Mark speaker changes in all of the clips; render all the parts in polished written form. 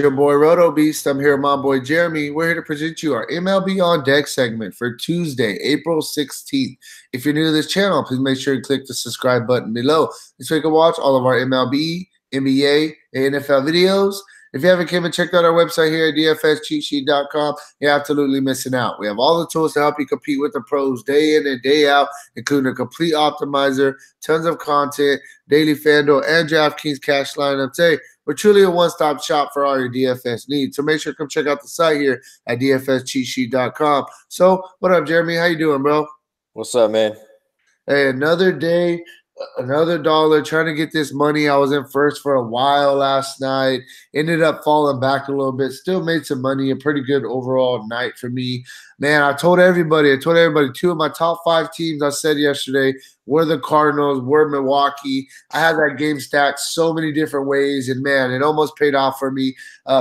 Speaker 1: Your boy Roto Beast. I'm here with my boy Jeremy. We're here to present you our MLB On Deck segment for Tuesday, April 16th. If you're new to this channel, please make sure you click the subscribe button below so you can watch all of our MLB, NBA, and NFL videos. If you haven't came and checked out our website here at dfscheatsheet.com, you're absolutely missing out. We have all the tools to help you compete with the pros day in and day out, including a complete optimizer, tons of content, daily FanDuel, and DraftKings cash lineups. Hey, we're truly a one-stop shop for all your DFS needs. So make sure to come check out the site here at dfscheatsheet.com. So what up, Jeremy? How you doing, bro?
Speaker 2: What's up, man?
Speaker 1: Hey, another day, another dollar, trying to get this money. I was in first for a while last night. Ended up falling back a little bit. Still made some money. A pretty good overall night for me. Man, I told everybody, two of my top 5 teams I said yesterday were the Cardinals, were Milwaukee. I had that game stacked so many different ways, and man, it almost paid off for me.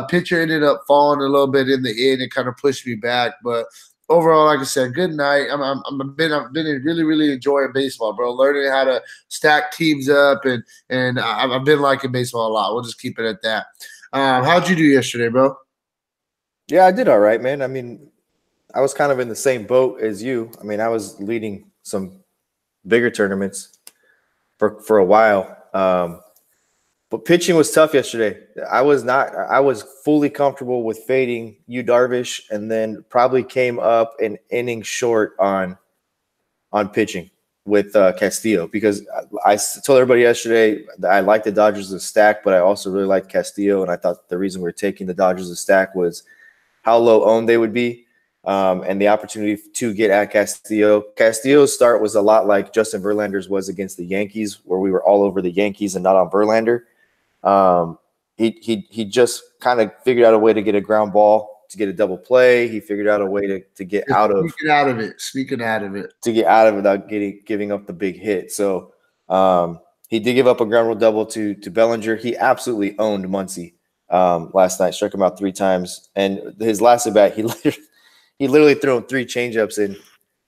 Speaker 1: Pitcher ended up falling a little bit in the end. It kind of pushed me back, but overall, like I said, good night. I've been really enjoying baseball, bro. Learning how to stack teams up, and I've been liking baseball a lot. We'll just keep it at that. How'd you do yesterday, bro?
Speaker 2: Yeah, I did all right, man. I mean, I was kind of in the same boat as you. I mean, I was leading some bigger tournaments for a while. But pitching was tough yesterday. I was fully comfortable with fading Yu Darvish, and then probably came up an inning short on pitching with Castillo, because I told everybody yesterday that I liked the Dodgers as a stack, but I also really liked Castillo, and I thought the reason we were taking the Dodgers as a stack was how low owned they would be, and the opportunity to get at Castillo. Castillo's start was a lot like Justin Verlander's was against the Yankees, where we were all over the Yankees and not on Verlander. He just kind of figured out a way to get a ground ball, to get a double play. He figured out a way to get out of it without giving up the big hit. So he did give up a ground rule double to Bellinger. He absolutely owned Muncy last night, struck him out 3 times, and his last at bat, he literally threw him 3 changeups, and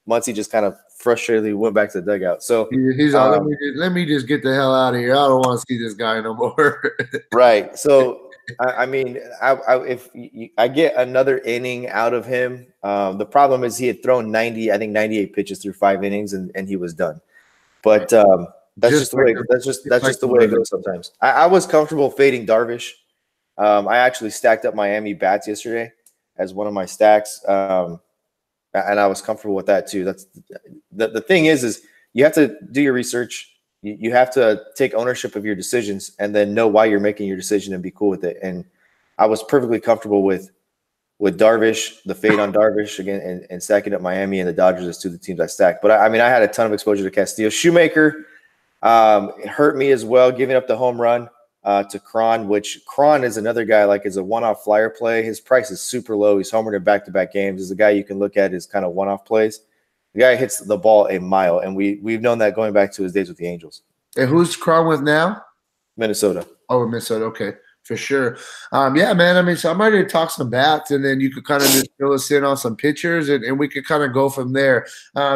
Speaker 2: Muncy just kind of frustratedly went back to the dugout. So
Speaker 1: he's like, let me just get the hell out of here. I don't want to see this guy no more.
Speaker 2: Right. So I mean, if I get another inning out of him, the problem is he had thrown 98 pitches through 5 innings, and he was done. But that's just the way it goes sometimes. I was comfortable fading Darvish. I actually stacked up Miami bats yesterday as one of my stacks. And I was comfortable with that too. That's the thing is you have to do your research. You have to take ownership of your decisions, and then know why you're making your decision and be cool with it. And I was perfectly comfortable with Darvish, the fade on Darvish again, and stacking up Miami and the Dodgers as 2 of the teams I stacked. But I mean, I had a ton of exposure to Castillo. Shoemaker hurt me as well, giving up the home run to Cron, which Cron is another guy, like, is a one-off flyer play. His price is super low. He's homered in back-to-back games. He's a guy you can look at as kind of one-off plays. The guy hits the ball a mile, and we've known that going back to his days with the Angels.
Speaker 1: And who's Cron with now?
Speaker 2: Minnesota.
Speaker 1: Oh, Minnesota. Okay, for sure. Yeah, man. I mean, so I'm ready to talk some bats, and then you could kind of just fill us in on some pitchers, and we could kind of go from there.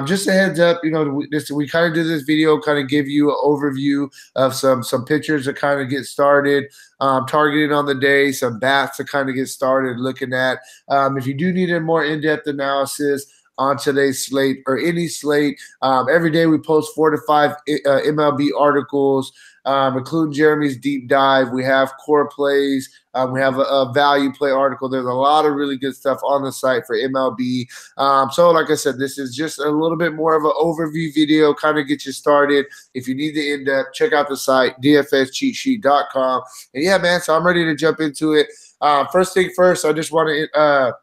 Speaker 1: Just a heads up, you know, we kind of do this video, kind of give you an overview of some pitchers to kind of get started, targeting on the day, some bats to kind of get started looking at. If you do need a more in-depth analysis on today's slate or any slate, every day we post 4 to 5 MLB articles, including Jeremy's deep dive. We have core plays. We have a value play article. There's a lot of really good stuff on the site for MLB. So like I said, this is just a little bit more of an overview video, kind of get you started. If you need the in-depth, check out the site, dfscheatsheet.com. And yeah, man, so I'm ready to jump into it. First thing first, I just want to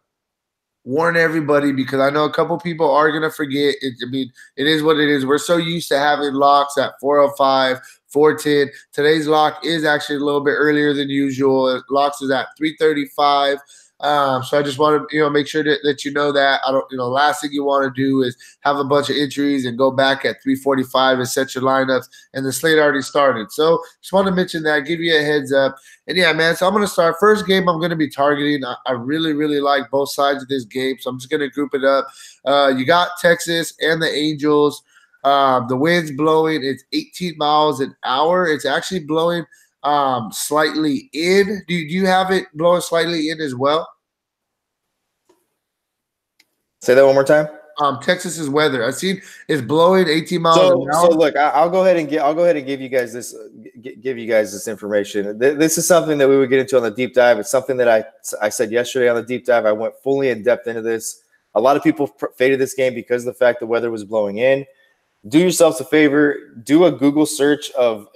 Speaker 1: warn everybody, because I know a couple people are going to forget. I mean, it is what it is. We're so used to having locks at 4:05, 4:10. Today's lock is actually a little bit earlier than usual. Locks is at 3:35. So I just want to, make sure that you know that. Last thing you want to do is have a bunch of entries and go back at 3:45 and set your lineups, and the slate already started. So just want to mention that, give you a heads up. And yeah, man, so I'm going to start. First game I'm going to be targeting. I really like both sides of this game, so I'm just going to group it up. You got Texas and the Angels. The wind's blowing. It's 18 miles an hour. It's actually blowing slightly in. Do you have it blowing slightly in as well?
Speaker 2: Say that one more time.
Speaker 1: Texas's weather. I seen it's blowing 18 miles an
Speaker 2: So
Speaker 1: hour.
Speaker 2: look, I'll go ahead and give you guys this information. This is something that we would get into on the deep dive. It's something that I said yesterday on the deep dive. I went fully in depth into this. A lot of people faded this game because of the fact the weather was blowing in. Do yourselves a favor, do a Google search of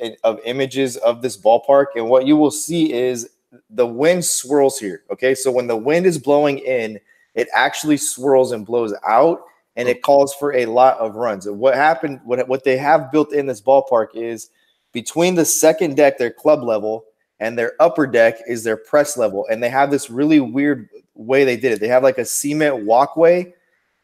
Speaker 2: images of this ballpark, and what you will see is the wind swirls here. Okay, so when the wind is blowing in, it actually swirls and blows out, and it calls for a lot of runs. And what happened, what they have built in this ballpark is between the second deck, their club level, and their upper deck is their press level, and they have this really weird way they did it. They have like a cement walkway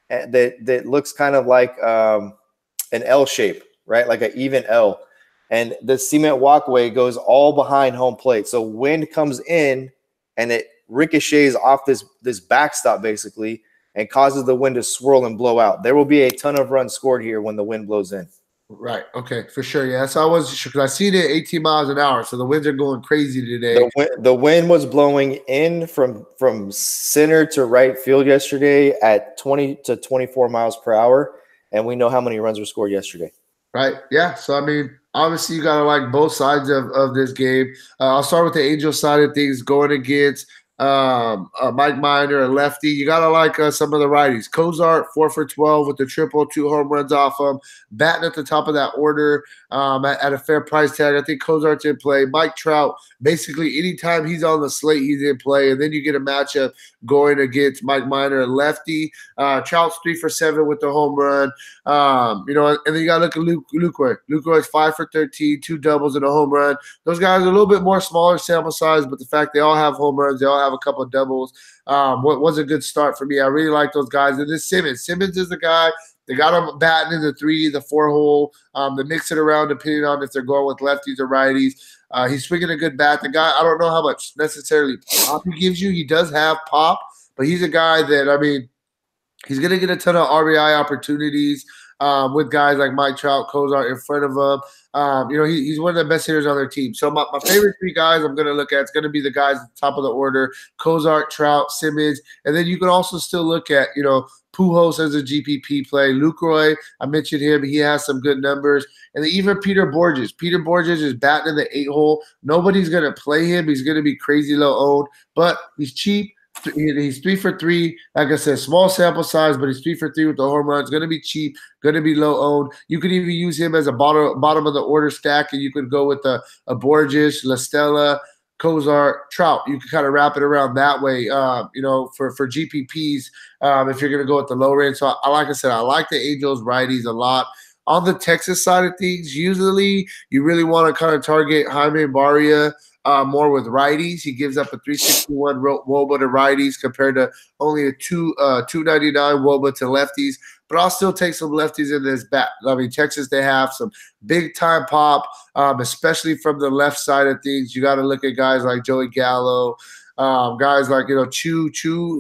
Speaker 2: that looks kind of like an L shape, right? Like an even L. And the cement walkway goes all behind home plate. So wind comes in and it ricochets off this backstop basically and causes the wind to swirl and blow out. There will be a ton of runs scored here when the wind blows in.
Speaker 1: Right. Okay. For sure. Yeah. So I wasn't sure because I seen it 18 miles an hour. So the winds are going crazy today.
Speaker 2: The wind was blowing in from center to right field yesterday at 20 to 24 miles per hour. And we know how many runs were scored yesterday.
Speaker 1: Right. Yeah. So, I mean, obviously you got to like both sides of this game. I'll start with the Angels side of things going against Mike Minor, a lefty. You got to like some of the righties. Cozart, 4 for 12 with the triple, 2 home runs off him. Batting at the top of that order at a fair price tag. I think Cozart's in play. Mike Trout, basically anytime he's on the slate, he's in play. And then you get a matchup going against Mike Minor, a lefty. Trout's 3 for 7 with the home run. And then you got to look at Lucroy. Lucroy's 5 for 13, 2 doubles and a home run. Those guys are a little bit more smaller sample size, but the fact they all have home runs, they all have a couple of doubles. What was a good start for me. I really like those guys. And then Simmons. Simmons is the guy. They got him batting in the 3, the 4 hole. They mix it around depending on if they're going with lefties or righties. He's swinging a good bat. The guy, I don't know how much necessarily pop he gives you. He does have pop, but he's a guy that, I mean, he's going to get a ton of RBI opportunities with guys like Mike Trout, Cozart in front of him. He's one of the best hitters on their team. So my favorite 3 guys I'm going to look at is going to be the guys at the top of the order, Cozart, Trout, Simmons. And then you can also still look at, Pujols as a GPP play. Lucroy, I mentioned him. He has some good numbers. And then even Peter Borges. Peter Borges is batting in the 8 hole. Nobody's going to play him. He's going to be crazy low owned, but he's cheap. He's 3 for 3. Like I said, small sample size, but he's 3 for 3 with the home run. It's going to be cheap, going to be low owned. You could even use him as a bottom of the order stack, and you could go with a Borges, La Stella, Cozart, Trout. You can kind of wrap it around that way, for GPPs if you're going to go with the low range. So, like I said, I like the Angels righties a lot. On the Texas side of things, usually you really want to kind of target Jaime Barria more with righties. He gives up a 361 WOBA to righties compared to only a 299 WOBA to lefties. But I'll still take some lefties in this bat. I mean, Texas, they have some big time pop, especially from the left side of things. You got to look at guys like Joey Gallo, guys like Chu.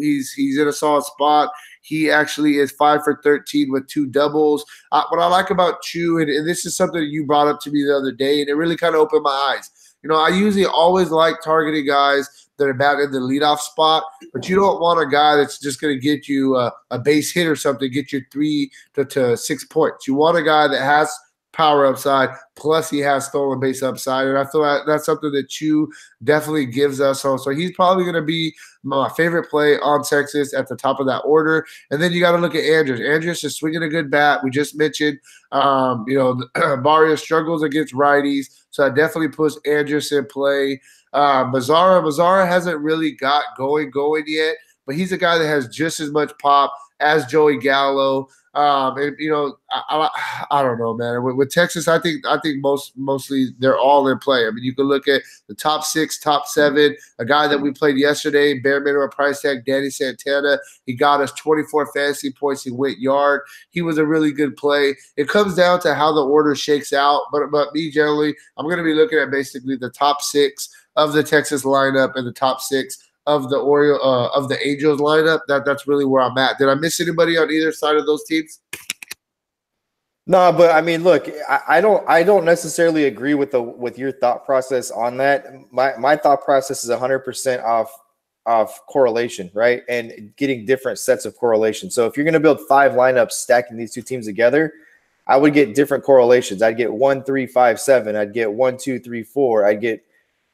Speaker 1: He's in a solid spot. He actually is 5 for 13 with 2 doubles. What I like about Chu, and this is something that you brought up to me the other day, and it really kind of opened my eyes. I usually always like targeting guys that are batting in the leadoff spot, but you don't want a guy that's just going to get you a base hit or something, get you 3 to 6 points. You want a guy that has power upside, plus he has stolen base upside, and I feel like that's something that Chu definitely gives us. So he's probably going to be my favorite play on Texas at the top of that order. And then you got to look at Andrews. Andrews is swinging a good bat. We just mentioned, Barria struggles against righties, so I definitely puts Andrews in play. Mazzara hasn't really got going yet, but he's a guy that has just as much pop as Joey Gallo. I don't know, man. With Texas, I think mostly they're all in play. I mean, you can look at the top 6, top 7. A guy that we played yesterday, bare minimum price tag, Danny Santana. He got us 24 fantasy points. He went yard. He was a really good play. It comes down to how the order shakes out. But me generally, I'm going to be looking at basically the top 6 of the Texas lineup and the top 6 of the Angels lineup. That's really where I'm at. Did I miss anybody on either side of those teams?
Speaker 2: No, but I mean, look, I don't necessarily agree with your thought process on that. My thought process is 100% off correlation, right? And getting different sets of correlation. So if you're going to build 5 lineups stacking these two teams together, I would get different correlations. I'd get 1, 3, 5, 7. I'd get 1, 2, 3, 4. I'd get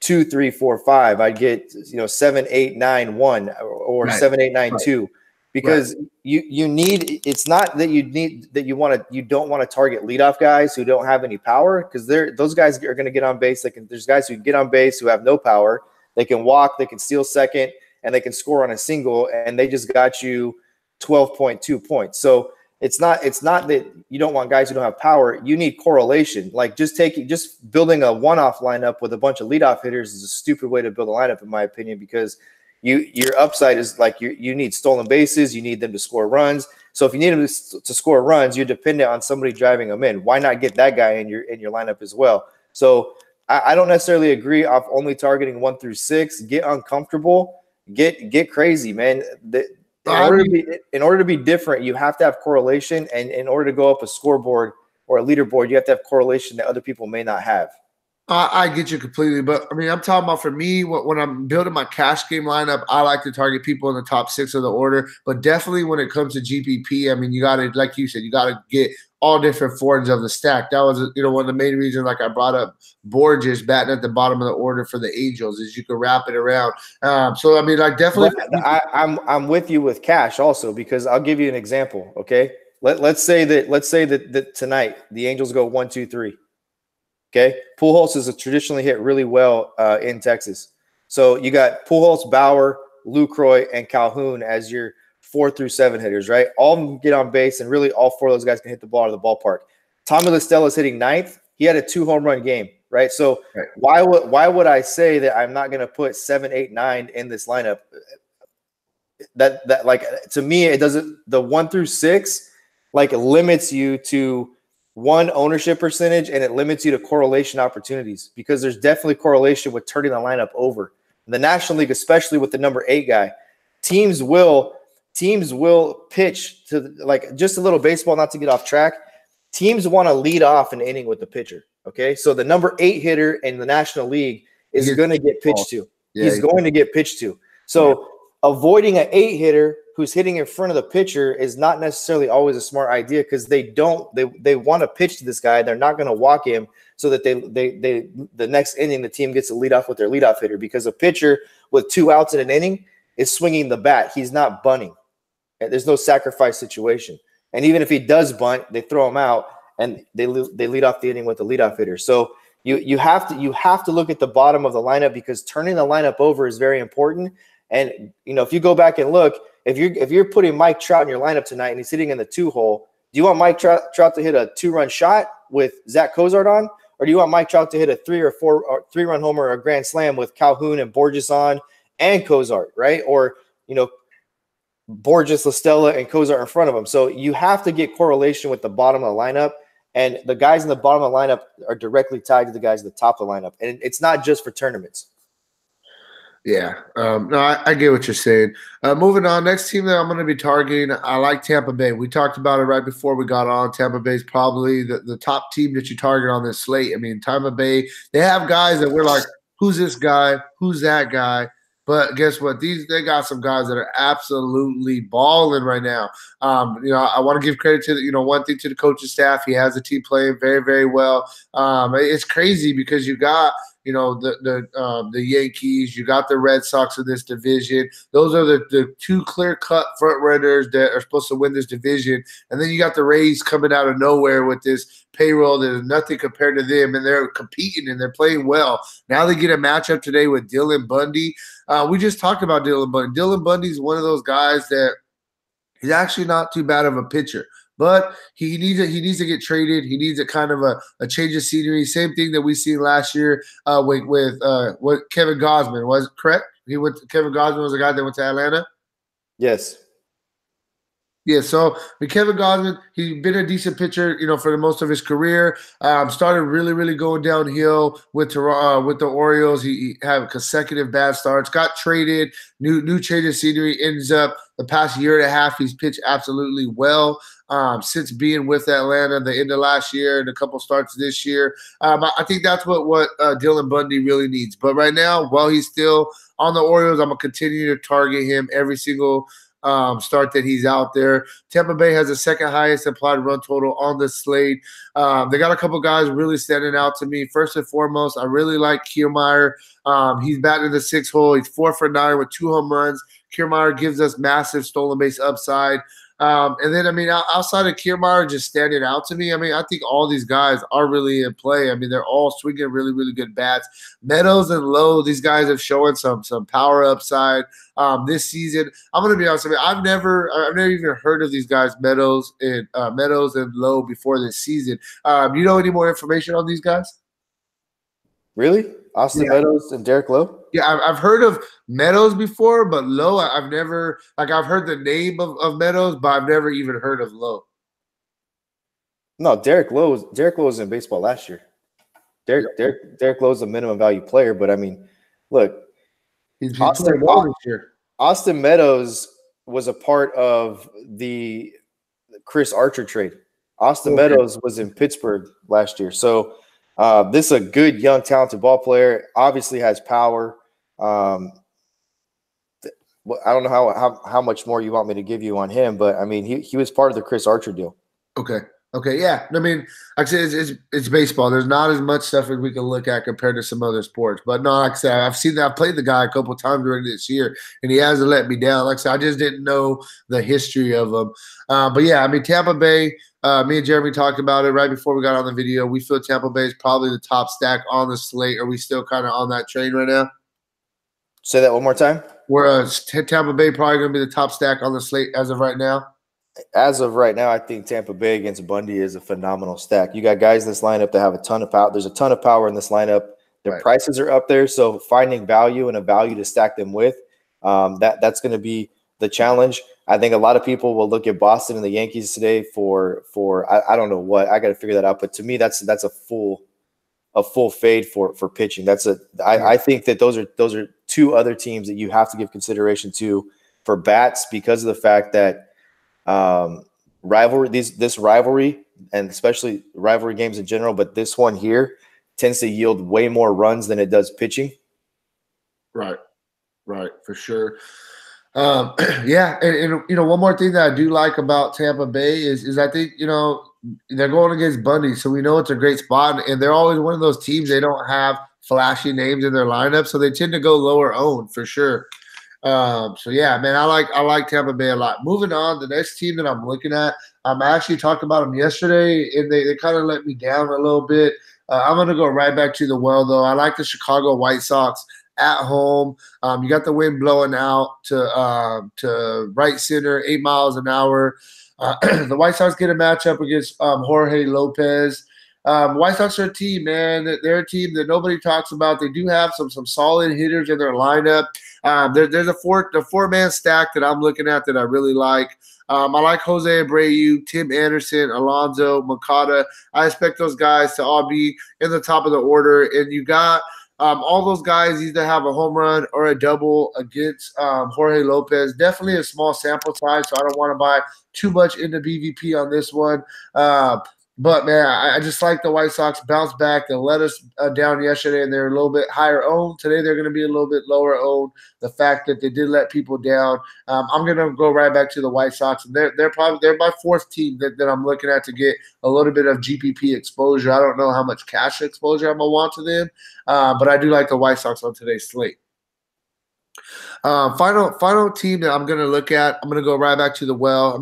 Speaker 2: 2, 3, 4, 5. I'd get 7, 8, 9, 1 or
Speaker 1: Right.
Speaker 2: 7, 8, 9,
Speaker 1: Right.
Speaker 2: 2. Because you need, it's not that you don't want to target leadoff guys who don't have any power, because those guys are going to get on base. There's guys who can get on base who have no power. They can walk, they can steal second, and they can score on a single, and they just got you 12.2 points. So it's not that you don't want guys who don't have power. You need correlation. Like just building a one-off lineup with a bunch of leadoff hitters is a stupid way to build a lineup, in my opinion, because your upside is like you need stolen bases, you need them to score runs. So if you need them to score runs, you're dependent on somebody driving them in. Why not get that guy in your lineup as well? So I don't necessarily agree off only targeting 1 through 6. Get uncomfortable, get crazy, man. In order to be different, you have to have correlation, and in order to go up a scoreboard or a leaderboard, you have to have correlation that other people may not have.
Speaker 1: I get you completely, but I mean, I'm talking about for me when I'm building my cash game lineup, I like to target people in the top 6 of the order. But definitely when it comes to GPP, I mean, you got to, like you said, you got to get all different forms of the stack. That was, one of the main reasons, like I brought up Borges batting at the bottom of the order for the Angels, is you can wrap it around. So I mean, like definitely,
Speaker 2: I'm with you with cash also, because I'll give you an example. Okay, let's say that tonight the Angels go 1, 2, 3. Okay, Pujols is traditionally hit really well in Texas. So you got Pujols, Bauer, Lucroy, and Calhoun as your 4 through 7 hitters, right? All of them get on base, and really all 4 of those guys can hit the ball out of the ballpark. Tommy La Stella is hitting 9th. He had a 2-home-run game, right? So why would I say that I'm not going to put 7, 8, 9 in this lineup? That like, to me, it doesn't. The 1 through 6 like limits you to one, ownership percentage, and it limits you to correlation opportunities, because there's definitely correlation with turning the lineup over. In the National League, especially with the number 8 guy, teams will pitch to, like, just a little baseball, not to get off track. Teams want to lead off an inning with the pitcher. Okay, so the number 8 hitter in the National League is going to get pitched to. He's going to get pitched to. So avoiding an 8 hitter who's hitting in front of the pitcher is not necessarily always a smart idea, because they want to pitch to this guy. They're not going to walk him, so that the next inning the team gets to lead off with their leadoff hitter, because a pitcher with 2 outs in an inning is swinging the bat. He's not bunting. There's no sacrifice situation. And even if he does bunt, they throw him out, and they lead off the inning with the leadoff hitter. So you have to look at the bottom of the lineup, because turning the lineup over is very important. And if you go back and look, if you're putting Mike Trout in your lineup tonight and he's hitting in the 2 hole, do you want Mike Trout to hit a 2-run shot with Zach Cozart on, or do you want Mike Trout to hit a 3 or 4 or 3-run homer or a grand slam with Calhoun and Borges on and Cozart, right? Or Borges, La Stella, and Cozart in front of him. So you have to get correlation with the bottom of the lineup, and the guys in the bottom of the lineup are directly tied to the guys at the top of the lineup, and it's not just for tournaments.
Speaker 1: Yeah. No, I get what you're saying. Moving on, next team that I'm going to be targeting, I like Tampa Bay. We talked about it right before we got on. Tampa Bay is probably the top team that you target on this slate. I mean, Tampa Bay, they have guys that we're like, who's this guy? Who's that guy? But guess what? They got some guys that are absolutely balling right now. I want to give credit to one thing to the coaching staff. He has the team playing very, very well. It's crazy because you got the Yankees, you got the Red Sox in this division. Those are the 2 clear-cut front runners that are supposed to win this division. And then you got the Rays coming out of nowhere with this payroll that is nothing compared to them, and they're competing and they're playing well. Now they get a matchup today with Dylan Bundy. We just talked about Dylan Bundy. Dylan Bundy's one of those guys that he's actually not too bad of a pitcher. But he needs to get traded. He needs a kind of a change of scenery. Same thing that we seen last year with what Kevin Gausman, was it correct? Kevin Gausman was the guy that went to Atlanta.
Speaker 2: Yes.
Speaker 1: Yeah, so with Kevin Gausman, he's been a decent pitcher, for the most of his career. Started really, really going downhill with with the Orioles. He had consecutive bad starts. Got traded, new change of scenery. Ends up the past year and a half, he's pitched absolutely well. Since being with Atlanta the end of last year and a couple starts this year, I think that's what Dylan Bundy really needs. But right now, while he's still on the Orioles, I'm gonna continue to target him every single start that he's out there. Tampa Bay has the second highest implied run total on the slate. They got a couple guys really standing out to me. First and foremost, I really like Kiermaier. He's batting in the sixth hole. He's 4 for 9 with 2 home runs. Kiermaier gives us massive stolen base upside. And then, outside of Kiermaier just standing out to me, I think all these guys are really in play. They're all swinging really, really good bats. Meadows and Lowe, these guys have shown some power upside this season. I'm going to be honest with you, I've never even heard of these guys, Meadows and Lowe, before this season. You know any more information on these guys?
Speaker 2: Really? Austin Meadows and Derek Lowe?
Speaker 1: Yeah, I've heard of Meadows before, but Lowe, I've never – I've heard the name of Meadows, but I've never even heard of Lowe.
Speaker 2: No, Derek Lowe was in baseball last year. Derek Lowe's a minimum value player, but look,
Speaker 1: he's playing well this year.
Speaker 2: Austin Meadows was a part of the Chris Archer trade. Austin Meadows was in Pittsburgh last year, so this is a good, young, talented ball player. Obviously has power. I don't know how much more you want me to give you on him, but he was part of the Chris Archer deal.
Speaker 1: Okay, yeah. Like I said, it's baseball. There's not as much stuff that we can look at compared to some other sports. But no, like I said, I've played the guy a couple of times during this year, and he hasn't let me down. Like I said, I just didn't know the history of him. But yeah, Tampa Bay. Me and Jeremy talked about it right before we got on the video. We feel Tampa Bay is probably the top stack on the slate. Are we still kind of on that train right now?
Speaker 2: Say that one more time.
Speaker 1: Whereas Tampa Bay probably going to be the top stack on the slate as of right now.
Speaker 2: As of right now, I think Tampa Bay against Bundy is a phenomenal stack. You got guys in this lineup that have a ton of power. There's a ton of power in this lineup. Their prices are up there, so finding value and a value to stack them with, that's going to be the challenge. I think a lot of people will look at Boston and the Yankees today for I don't know what. I got to figure that out. But to me, that's a full fade for pitching. I think that those are two other teams that you have to give consideration to for bats because of the fact that this rivalry, and especially rivalry games in general, but this one here tends to yield way more runs than it does pitching. Right,
Speaker 1: for sure. Yeah, and one more thing that I do like about Tampa Bay is I think they're going against Bundy, so we know it's a great spot, and they're always one of those teams they don't have flashy names in their lineup, so they tend to go lower owned for sure. So yeah, man, I like Tampa Bay a lot. Moving on, the next team that I'm looking at, I actually talked about them yesterday, and they kind of let me down a little bit. I'm gonna go right back to the well though. I like the Chicago White Sox at home. You got the wind blowing out to right center, 8 miles an hour. The White Sox get a matchup against Jorge Lopez. White Sox are a team, man. They're a team that nobody talks about. They do have some solid hitters in their lineup. There's a four-man stack that I'm looking at that I really like. I like Jose Abreu, Tim Anderson, Alonso, Moncada. I expect those guys to all be in the top of the order. And you got all those guys either have a home run or a double against Jorge Lopez. Definitely a small sample size, so I don't want to buy too much into BVP on this one. But, man, I just like the White Sox bounce back. They let us down yesterday, and they're a little bit higher owned. Today they're going to be a little bit lower owned. The fact that they did let people down, I'm going to go right back to the White Sox. And they're my fourth team that I'm looking at to get a little bit of GPP exposure. I don't know how much cash exposure I'm going to want to them, but I do like the White Sox on today's slate. Final team that I'm going to look at, I'm going to go right back to the well.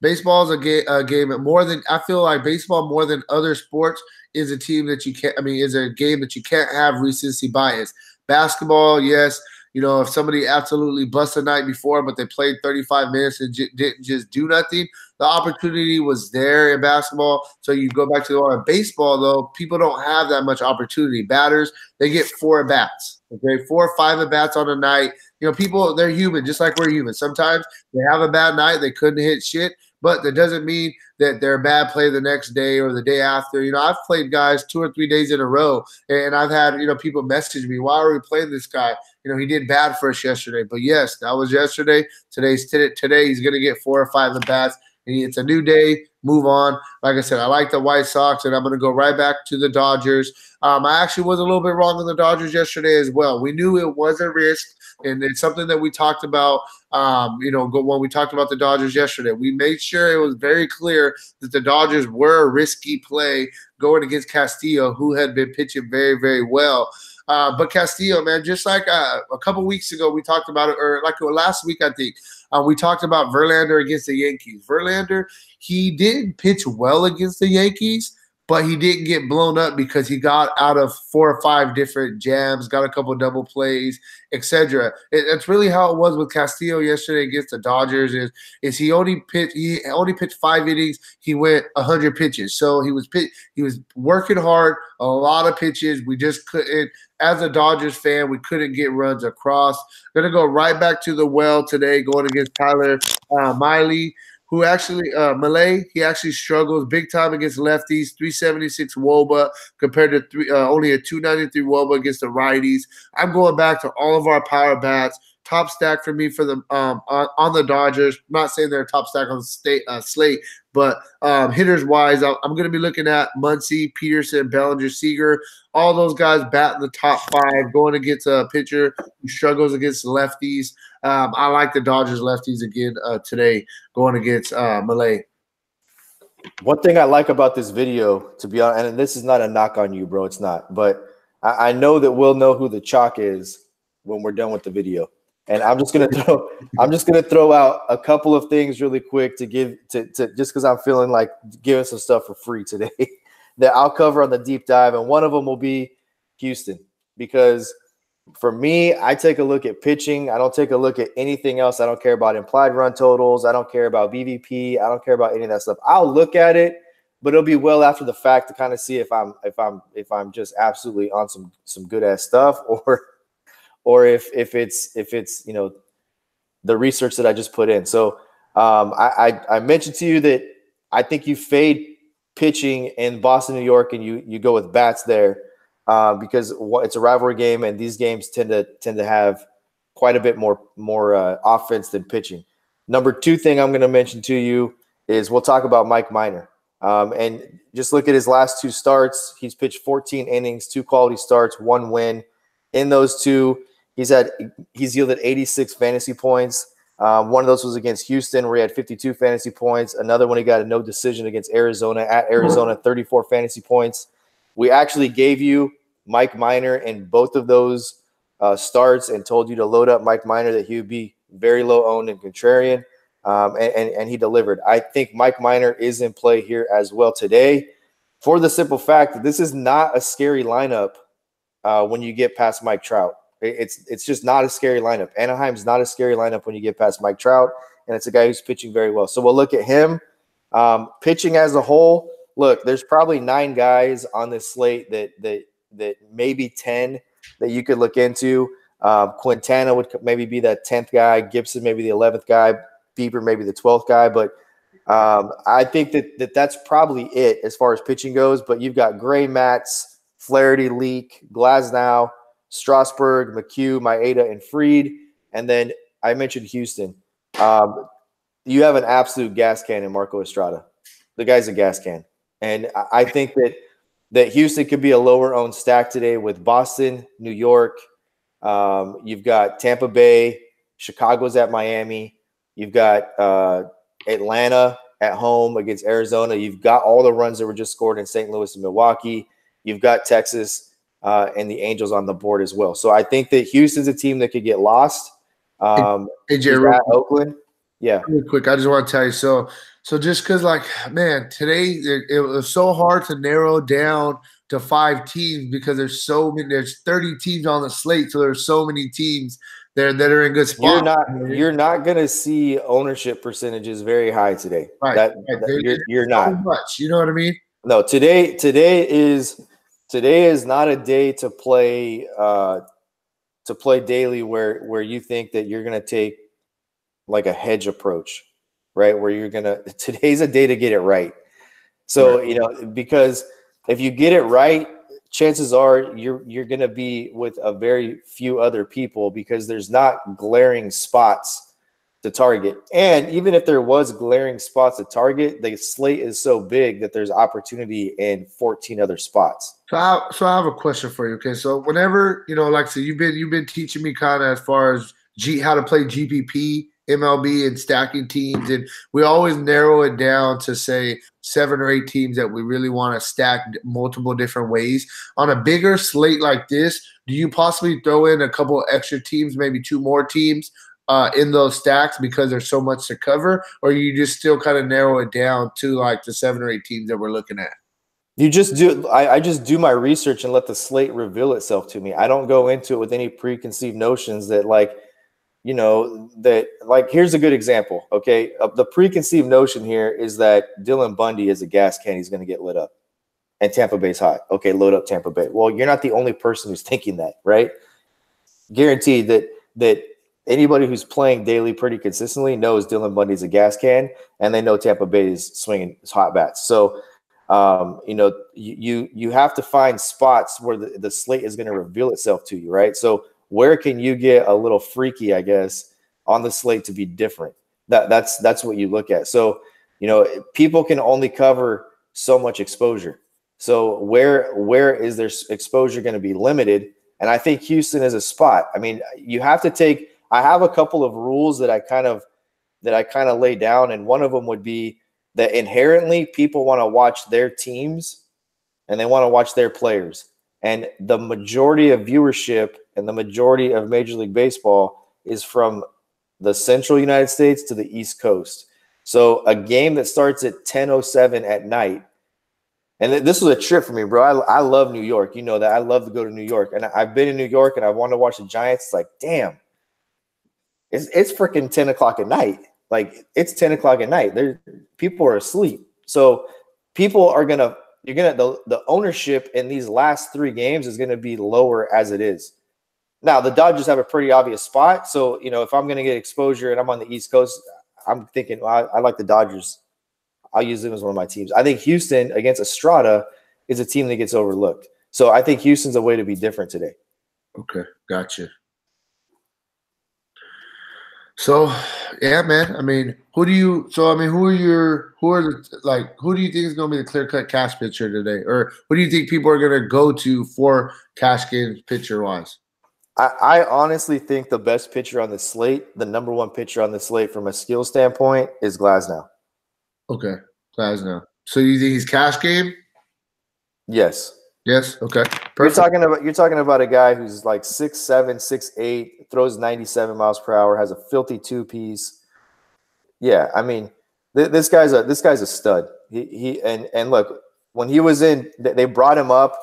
Speaker 1: Baseball is a game more than – I feel like baseball more than other sports is a team that you can't – is a game that you can't have recency bias. Basketball, yes, if somebody absolutely busts the night before but they played 35 minutes and didn't just do nothing, the opportunity was there in basketball. So you go back to the one. Baseball, though, people don't have that much opportunity. Batters, they get 4 at-bats. Okay, 4 or 5 at-bats on a night. people, they're human, just like we're human. Sometimes they have a bad night, they couldn't hit shit, but that doesn't mean that they're a bad play the next day or the day after. I've played guys 2 or 3 days in a row, and I've had, people message me, why are we playing this guy? He did bad for us yesterday. But yes, that was yesterday. Today he's going to get 4 or 5 at bats. It's a new day. Move on. Like I said, I like the White Sox, and I'm going to go right back to the Dodgers. I actually was a little bit wrong on the Dodgers yesterday as well. We knew it was a risk, and it's something that we talked about, when we talked about the Dodgers yesterday. We made sure it was very clear that the Dodgers were a risky play going against Castillo, who had been pitching very, very well. But Castillo, man, just like a couple weeks ago, we talked about it, or like last week, I think, we talked about Verlander against the Yankees. Verlander, he didn't pitch well against the Yankees, but he didn't get blown up because he got out of 4 or 5 different jams, got a couple double plays, etc. That's really how it was with Castillo yesterday against the Dodgers. Is he only pitched 5 innings. He went 100 pitches, so he was working hard, a lot of pitches. We just couldn't. As a Dodgers fan, we couldn't get runs across. Gonna go right back to the well today, going against Tyler Miley, who actually Malay. He actually struggles big time against lefties. 376 WOBA compared to only a 293 WOBA against the righties. I'm going back to all of our power bats. Top stack for me for the on the Dodgers. I'm not saying they're a top stack on the slate, but hitters wise, I'm going to be looking at Muncy, Peterson, Bellinger, Seager. All those guys bat in the top 5, going against a pitcher who struggles against lefties. I like the Dodgers lefties again today, going against Malay.
Speaker 2: One thing I like about this video, to be honest, and this is not a knock on you, bro, it's not, but I know that we'll know who the chalk is when we're done with the video. And I'm just gonna throw out a couple of things really quick to give to just because I'm feeling like giving some stuff for free today that I'll cover on the deep dive, and one of them will be Houston, because for me, I take a look at pitching. I don't take a look at anything else. I don't care about implied run totals. I don't care about BVP. I don't care about any of that stuff. I'll look at it, but it'll be well after the fact to kind of see if I'm just absolutely on some good ass stuff, or if it's the research that I just put in. So I mentioned to you that I think you fade pitching in Boston, New York, and you go with bats there because it's a rivalry game, and these games tend to have quite a bit more offense than pitching. Number 2 thing I'm going to mention to you is we'll talk about Mike Minor. And just look at his last 2 starts. He's pitched 14 innings, 2 quality starts, 1 win. In those 2, he's yielded 86 fantasy points. One of those was against Houston, where he had 52 fantasy points. Another one, he got a no decision against Arizona, at Arizona, 34 fantasy points. We actually gave you Mike Minor in both of those starts and told you to load up Mike Minor, that he would be very low owned and contrarian, and he delivered. I think Mike Minor is in play here as well today, for the simple fact that this is not a scary lineup when you get past Mike Trout. It's just not a scary lineup. Anaheim's not a scary lineup when you get past Mike Trout, and it's a guy who's pitching very well. So we'll look at him. Pitching as a whole, look, there's probably 9 guys on this slate that maybe 10 that you could look into. Quintana would maybe be that 10th guy. Gibson maybe the 11th guy. Bieber maybe the 12th guy. But I think that's probably it as far as pitching goes. But you've got Gray, Matz, Flaherty, Leak, Glasnow, Strasburg, McHugh, Maeda, and Fried. And then I mentioned Houston. You have an absolute gas can in Marco Estrada. The guy's a gas can. And I think that Houston could be a lower-owned stack today with Boston, New York. You've got Tampa Bay. Chicago's at Miami. You've got Atlanta at home against Arizona. You've got all the runs that were just scored in St. Louis and Milwaukee. You've got Texas and the Angels on the board as well. So I think that Houston's a team that could get lost.
Speaker 1: Hey, Jerry,
Speaker 2: at Oakland. Yeah.
Speaker 1: Real quick, I just want to tell you. So just because, like, man, today it was so hard to narrow down to 5 teams because there's so many. There's 30 teams on the slate, so there's so many teams there that are in good spots.
Speaker 2: You're not going to see ownership percentages very high today.
Speaker 1: Right.
Speaker 2: You're not.
Speaker 1: So much. You know what I mean?
Speaker 2: No. Today is not a day to play to play daily where you think that you're going to take like a hedge approach, right? Where you're going to, today's a day to get it right. So, you know, because if you get it right, chances are you're going to be with a very few other people because there's not glaring spots to target. And even if there was glaring spots to target, the slate is so big that there's opportunity in 14 other spots.
Speaker 1: So I have a question for you. Okay, so whenever like I said, you've been teaching me kind of as far as how to play GPP, MLB, and stacking teams, and we always narrow it down to say 7 or 8 teams that we really want to stack multiple different ways. On a bigger slate like this, do you possibly throw in a couple extra teams, maybe 2 more teams in those stacks because there's so much to cover, or you just still kind of narrow it down to like the 7 or 8 teams that we're looking at?
Speaker 2: You just do. I just do my research and let the slate reveal itself to me. I don't go into it with any preconceived notions that here's a good example. Okay. The preconceived notion here is that Dylan Bundy is a gas can. He's going to get lit up and Tampa Bay's hot. Okay. Load up Tampa Bay. Well, you're not the only person who's thinking that, right? Guaranteed that anybody who's playing daily pretty consistently knows Dylan Bundy's a gas can and they know Tampa Bay is swinging hot bats. So, you have to find spots where the slate is going to reveal itself to you, right? So where can you get a little freaky, I guess, on the slate to be different? That's what you look at. So, people can only cover so much exposure. So where is their exposure going to be limited? And I think Houston is a spot. I mean, you have to take. I have a couple of rules that I kind of lay down, and one of them would be that inherently people want to watch their teams and they want to watch their players. And the majority of viewership and the majority of Major League Baseball is from the central United States to the East Coast. So a game that starts at 10:07 at night, and this was a trip for me, bro. I love New York. You know that. I love to go to New York. And I've been in New York and I wanted to watch the Giants. It's like, damn, it's freaking 10 o'clock at night. Like it's 10 o'clock at night. People are asleep. So people are the ownership in these last 3 games is going to be lower as it is. Now the Dodgers have a pretty obvious spot. So, if I'm going to get exposure and I'm on the East Coast, I'm thinking, well, I like the Dodgers. I'll use them as one of my teams. I think Houston against Estrada is a team that gets overlooked. So I think Houston's a way to be different today.
Speaker 1: Okay. Gotcha. So, yeah, man. I mean, who do you think is going to be the clear-cut cash pitcher today? Or who do you think people are going to go to for cash games pitcher-wise?
Speaker 2: I honestly think the best pitcher on the slate, the number 1 pitcher on the slate from a skill standpoint is Glasnow.
Speaker 1: Okay, Glasnow. So you think he's cash game?
Speaker 2: Yes.
Speaker 1: Yes. Okay. Perfect.
Speaker 2: You're talking about a guy who's like 6'7", 6'8", throws 97 miles per hour, has a filthy 2-piece. Yeah, I mean, this guy's a stud. And look, when he was in, they brought him up.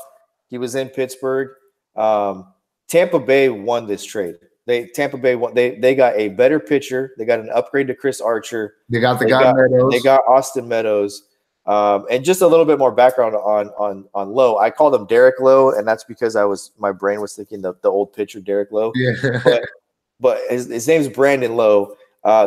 Speaker 2: He was in Pittsburgh. Tampa Bay won this trade. Tampa Bay won. They got a better pitcher. They got an upgrade to Chris Archer.
Speaker 1: They got Meadows.
Speaker 2: They got Austin Meadows. And just a little bit more background on Lowe. I called him Derek Lowe, and that's because my brain was thinking the old pitcher Derek Lowe.
Speaker 1: Yeah.
Speaker 2: But his name's Brandon Lowe.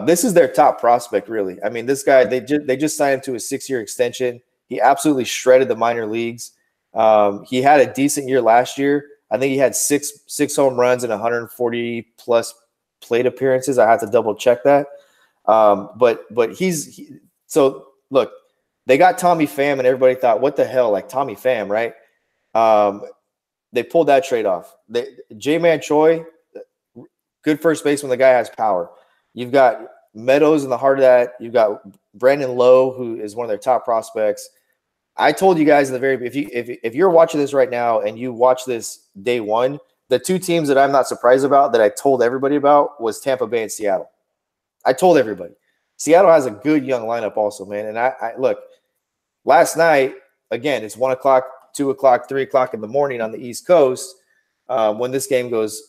Speaker 2: This is their top prospect, really. I mean, this guy they just signed him to a 6-year extension. He absolutely shredded the minor leagues. He had a decent year last year. I think he had six home runs and 140 plus plate appearances. I have to double check that. But so look. They got Tommy Pham, and everybody thought, what the hell, like Tommy Pham, right? They pulled that trade off. J-Man Choi, good first baseman. The guy has power. You've got Meadows in the heart of that. You've got Brandon Lowe, who is one of their top prospects. I told you guys in the very if you're watching this right now and you watch this day one, the 2 teams that I'm not surprised about that I told everybody about was Tampa Bay and Seattle. I told everybody. Seattle has a good young lineup also, man. And I look. Last night, again, it's 1 o'clock, 2 o'clock, 3 o'clock in the morning on the East Coast when this game goes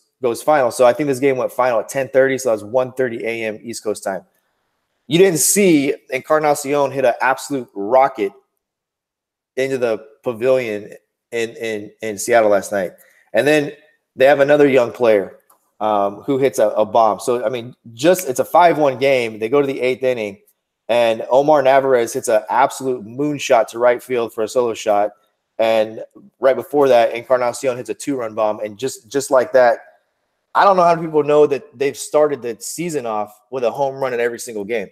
Speaker 2: final. So I think this game went final at 10:30, so that was 1:30 a.m. East Coast time. You didn't see Encarnacion hit an absolute rocket into the pavilion in Seattle last night. And then they have another young player who hits a bomb. So, I mean, it's a 5-1 game. They go to the 8th inning, and Omar Narvaez hits an absolute moonshot to right field for a solo shot. And right before that, Encarnacion hits a 2-run bomb. And just like that, I don't know how people know that they've started the season off with a home run in every single game.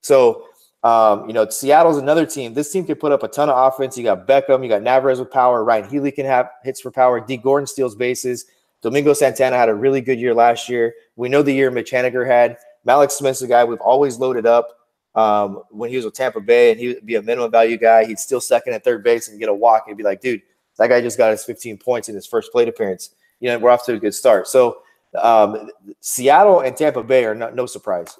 Speaker 2: So, Seattle's another team. This team can put up a ton of offense. You got Beckham, you got Narvaez with power. Ryan Healy can have hits for power. D. Gordon steals bases. Domingo Santana had a really good year last year. We know the year Mitch Haniger had. Malik Smith's a guy we've always loaded up when he was with Tampa Bay, and he would be a minimum value guy. He'd steal second and third base and get a walk. He'd be like, dude, that guy just got his 15 points in his first plate appearance. We're off to a good start. So Seattle and Tampa Bay are no surprise.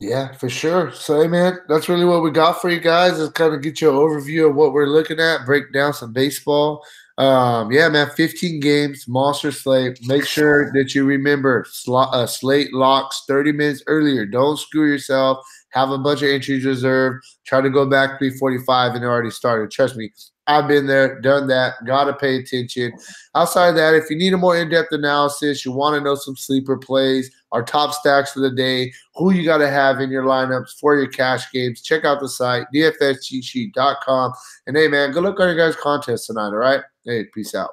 Speaker 1: Yeah, for sure. So, hey, man, that's really what we got for you guys, is kind of get you an overview of what we're looking at, break down some baseball. Yeah, man, 15 games, monster slate. Make sure that you remember slate locks 30 minutes earlier. Don't screw yourself. Have a bunch of entries reserved. Try to go back 3:45 and it already started. Trust me, I've been there, done that. Got to pay attention. Outside of that, if you need a more in-depth analysis, you want to know some sleeper plays, our top stacks for the day, who you got to have in your lineups for your cash games, check out the site, dfscheatsheet.com. And hey, man, good luck on your guys' contest tonight, all right? Hey, peace out.